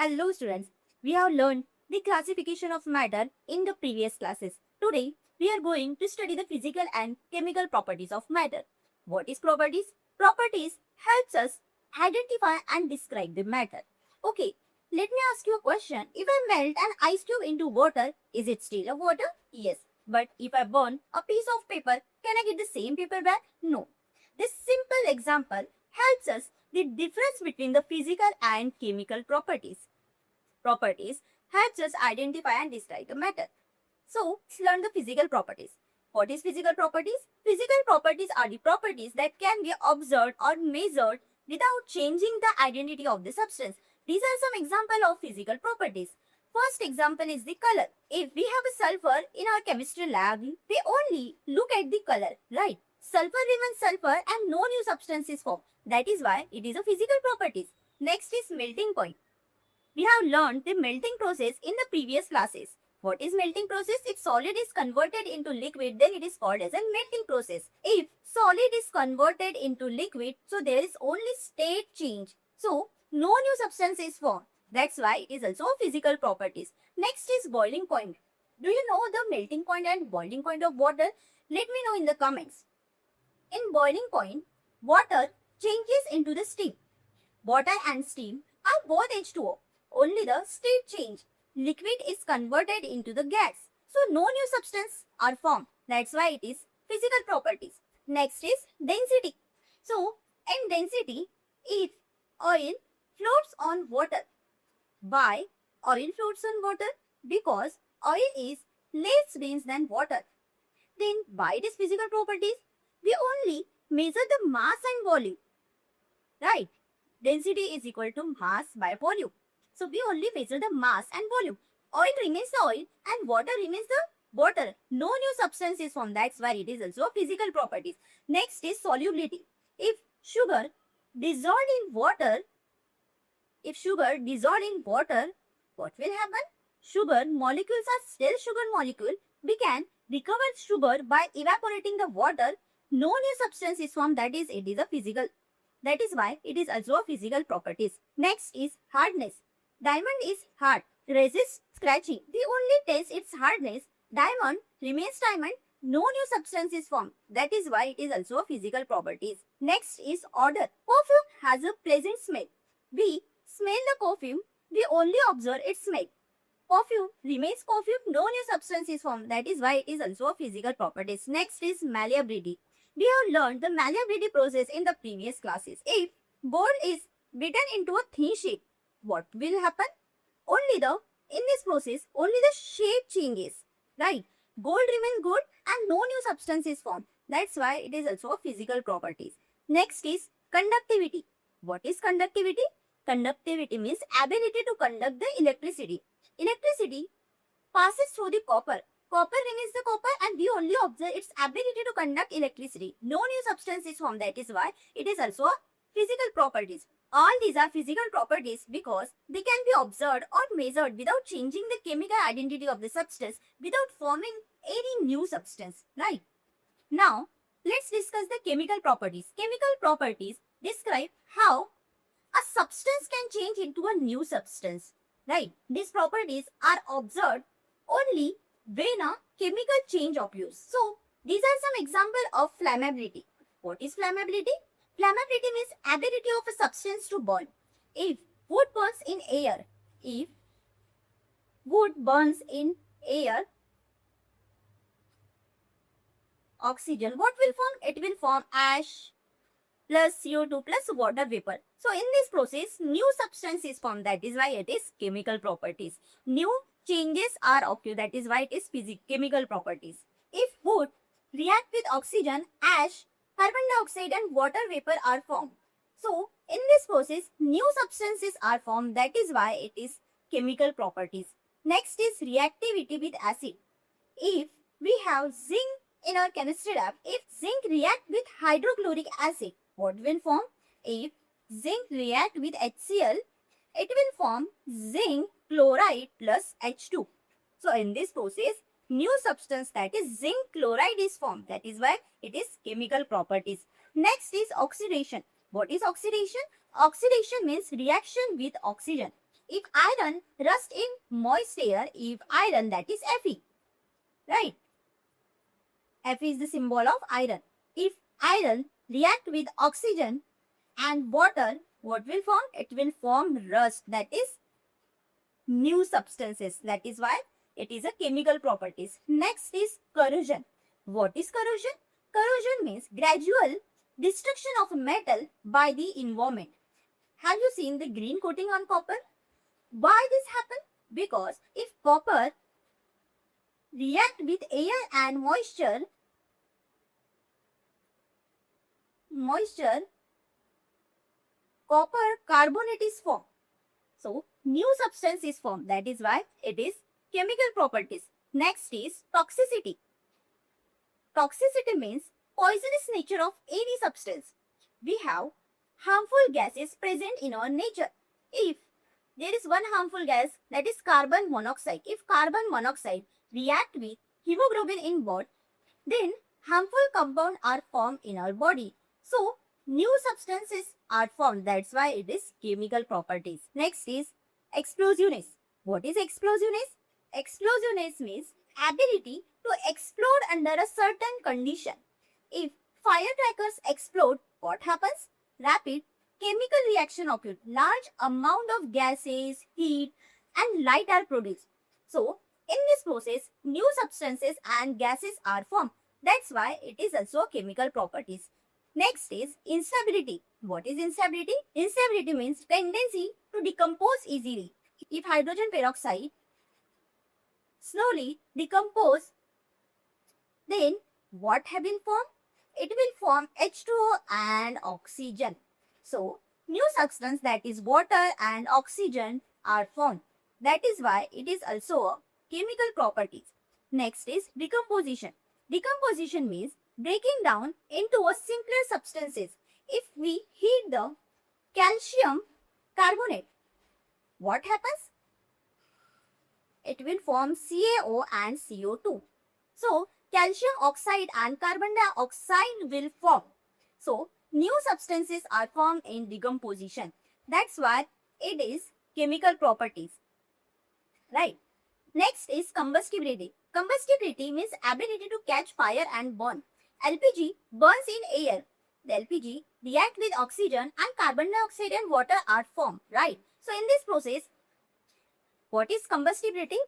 Hello students, we have learned the classification of matter in the previous classes. Today, we are going to study the physical and chemical properties of matter. What is properties? Properties helps us identify and describe the matter. Okay, let me ask you a question. If I melt an ice cube into water, is it still a water? Yes. But if I burn a piece of paper, can I get the same paper back? No. This simple example helps us the difference between the physical and chemical properties helps us identify and describe the matter. So, let's learn the physical properties. What is physical properties? Physical properties are the properties that can be observed or measured without changing the identity of the substance. These are some examples of physical properties. First example is the color. If we have a sulfur in our chemistry lab, we only look at the color, right? Sulfur remains sulfur and no new substance is formed. That is why it is a physical properties. Next is melting point. We have learned the melting process in the previous classes. What is melting process? If solid is converted into liquid, then it is called as a melting process. If solid is converted into liquid, so there is only state change. So, no new substance is formed. That's why it is also physical properties. Next is boiling point. Do you know the melting point and boiling point of water? Let me know in the comments. In boiling point, water changes into the steam. Water and steam are both H2O. Only the state change. Liquid is converted into the gas. So no new substance are formed. That's why it is physical properties. Next is density. So in density, if oil floats on water. Why oil floats on water? Because oil is less dense than water. Then by it is physical properties, we only measure the mass and volume. Right? Density is equal to mass by volume. So we only measure the mass and volume. Oil remains the oil and water remains the water. No new substance is formed. That's why it is also physical properties. Next is solubility. If sugar dissolved in water, what will happen? Sugar molecules are still sugar molecule. We can recover sugar by evaporating the water. No new substance is formed. That is, it is a physical. That is why it is also a physical properties. Next is hardness. Diamond is hard, resists scratching. We only test its hardness. Diamond remains diamond. No new substance is formed. That is why it is also a physical properties. Next is odor. Perfume has a pleasant smell. We smell the perfume. We only observe its smell. Perfume remains perfume. No new substance is formed. That is why it is also a physical properties. Next is malleability. We have learned the malleability process in the previous classes. If board is beaten into a thin shape, what will happen? In this process, only the shape changes, right? Gold remains gold and no new substance is formed. That's why it is also a physical properties. Next is conductivity. What is conductivity? Conductivity means ability to conduct the electricity. Electricity passes through the copper. Copper remains the copper and we only observe its ability to conduct electricity. No new substance is formed. That is why it is also a physical properties. All these are physical properties because they can be observed or measured without changing the chemical identity of the substance without forming any new substance. Right? Now, let's discuss the chemical properties. Chemical properties describe how a substance can change into a new substance. Right? These properties are observed only when a chemical change occurs. So, these are some examples of flammability. What is flammability? Flammability means ability of a substance to burn. If wood burns in air, if wood burns in air, oxygen, what will form? It will form ash plus CO2 plus water vapor. So in this process, new substance is formed. That is why it is chemical properties. New changes are occur. That is why it is chemical properties. If wood react with oxygen, ash, carbon dioxide and water vapor are formed. So in this process, new substances are formed. That is why it is chemical properties. Next is reactivity with acid. If we have zinc in our chemistry lab, if zinc react with hydrochloric acid, what will form? If zinc react with HCl, it will form zinc chloride plus H2. So in this process, new substance that is zinc chloride is formed. That is why it is chemical properties. Next is oxidation. What is oxidation? Oxidation means reaction with oxygen. If iron rust in moist air, if iron, that is Fe, right? Fe is the symbol of iron. If iron react with oxygen and water, what will form? It will form rust, that is new substances. That is why it is a chemical properties. Next is corrosion. What is corrosion? Corrosion means gradual destruction of metal by the environment. Have you seen the green coating on copper? Why this happen? Because if copper react with air and moisture, copper carbonate is formed. So, new substance is formed. That is why it is chemical properties. Next is toxicity. Toxicity means poisonous nature of any substance. We have harmful gases present in our nature. If there is one harmful gas, that is carbon monoxide. If carbon monoxide react with hemoglobin in blood, then harmful compounds are formed in our body. So, new substances are formed. That's why it is chemical properties. Next is explosiveness. What is explosiveness? Explosiveness means ability to explode under a certain condition. If firecrackers explode, what happens? Rapid chemical reaction occurs. Large amount of gases, heat and light are produced. So, in this process, new substances and gases are formed. That's why it is also chemical properties. Next is instability. What is instability? Instability means tendency to decompose easily. If hydrogen peroxide slowly decompose, then what have been formed? It will form H2O and oxygen. So, new substance, that is water and oxygen, are formed. That is why it is also a chemical properties. Next is decomposition. Decomposition means breaking down into a simpler substances. If we heat the calcium carbonate, what happens? It will form CaO and CO2. So, calcium oxide and carbon dioxide will form. So, new substances are formed in decomposition. That's why it is chemical properties. Right. Next is combustibility. Combustibility means ability to catch fire and burn. LPG burns in air. The LPG react with oxygen and carbon dioxide and water are formed. Right. So, in this process, what is combustibility?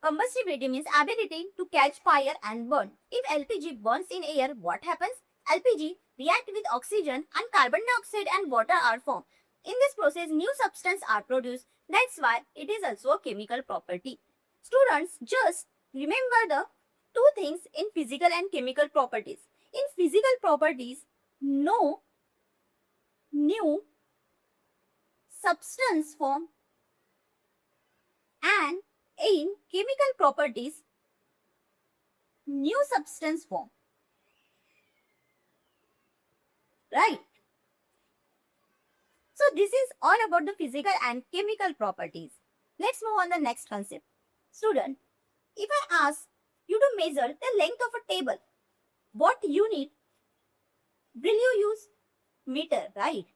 Combustibility means ability to catch fire and burn. If LPG burns in air, what happens? LPG react with oxygen and carbon dioxide and water are formed. In this process, new substances are produced. That's why it is also a chemical property. Students, just remember the two things in physical and chemical properties. In physical properties, no new substance form, and in chemical properties, new substance form. Right? So this is all about the physical and chemical properties. Let's move on the next concept. Student, if I ask you to measure the length of a table, what unit will you use? Meter, right?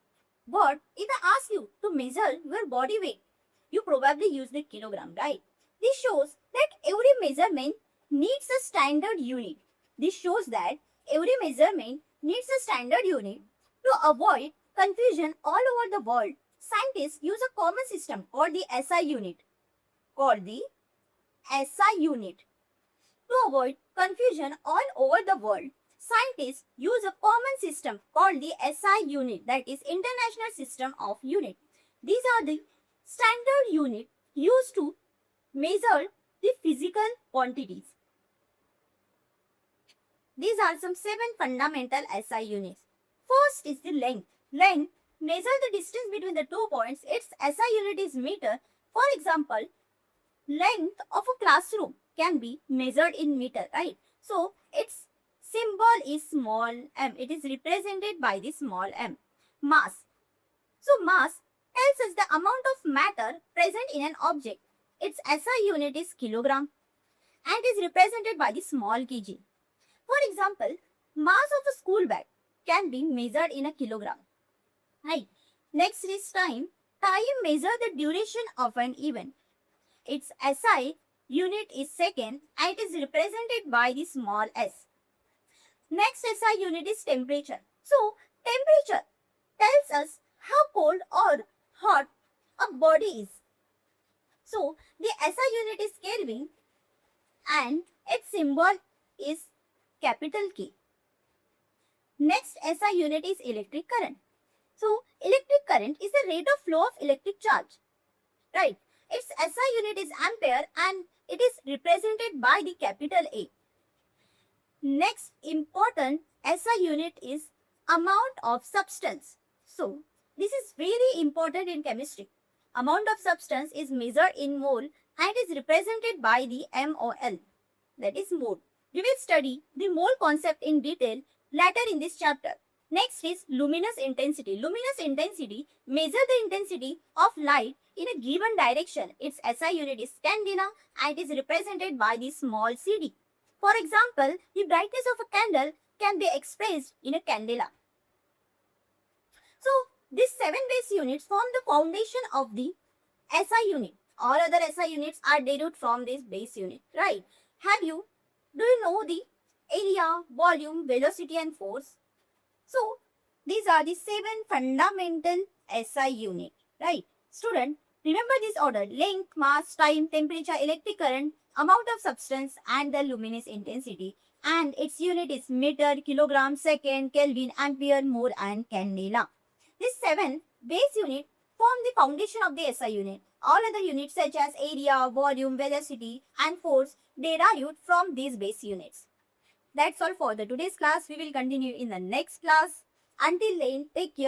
But if I ask you to measure your body weight, you probably use the kilogram, right? This shows that every measurement needs a standard unit. This shows that every measurement needs a standard unit. To avoid confusion all over the world, scientists use a common system called the SI unit. To avoid confusion all over the world, scientists use a common system called the SI unit, that is International System of Unit. These are the standard unit used to measure the physical quantities. These are some 7 fundamental SI units. First is the length. Length measure the distance between the 2 points. Its SI unit is meter. For example, length of a classroom can be measured in meter, right? So, its symbol is small m. It is represented by the small m. Mass. So, mass tells us the amount of matter present in an object. Its SI unit is kilogram and is represented by the small kg. For example, mass of a school bag can be measured in a kilogram. Right. Next is time. Time measures the duration of an event. Its SI unit is second and it is represented by the small s. Next SI unit is temperature. So, temperature tells us how cold or hot a body is. So, the SI unit is Kelvin and its symbol is capital K. Next SI unit is electric current. So, electric current is the rate of flow of electric charge. Right? Its SI unit is ampere and it is represented by the capital A. Next important SI unit is amount of substance. So, this is very important in chemistry. Amount of substance is measured in mole and is represented by the MOL, that is mole. We will study the mole concept in detail later in this chapter. Next is luminous intensity. Luminous intensity measures the intensity of light in a given direction. Its SI unit is candela and is represented by the small cd. For example, the brightness of a candle can be expressed in a candela. So, these 7 base units form the foundation of the SI unit. All other SI units are derived from this base unit, right? Do you know the area, volume, velocity and force? So, these are the 7 fundamental SI units, right? Student, remember this order: length, mass, time, temperature, electric current, amount of substance and the luminous intensity. And its unit is meter, kilogram, second, Kelvin, ampere, mole and candela. These 7 base units form the foundation of the SI unit. All other units such as area, volume, velocity and force derived from these base units. That's all for the today's class. We will continue in the next class. Until then, take care.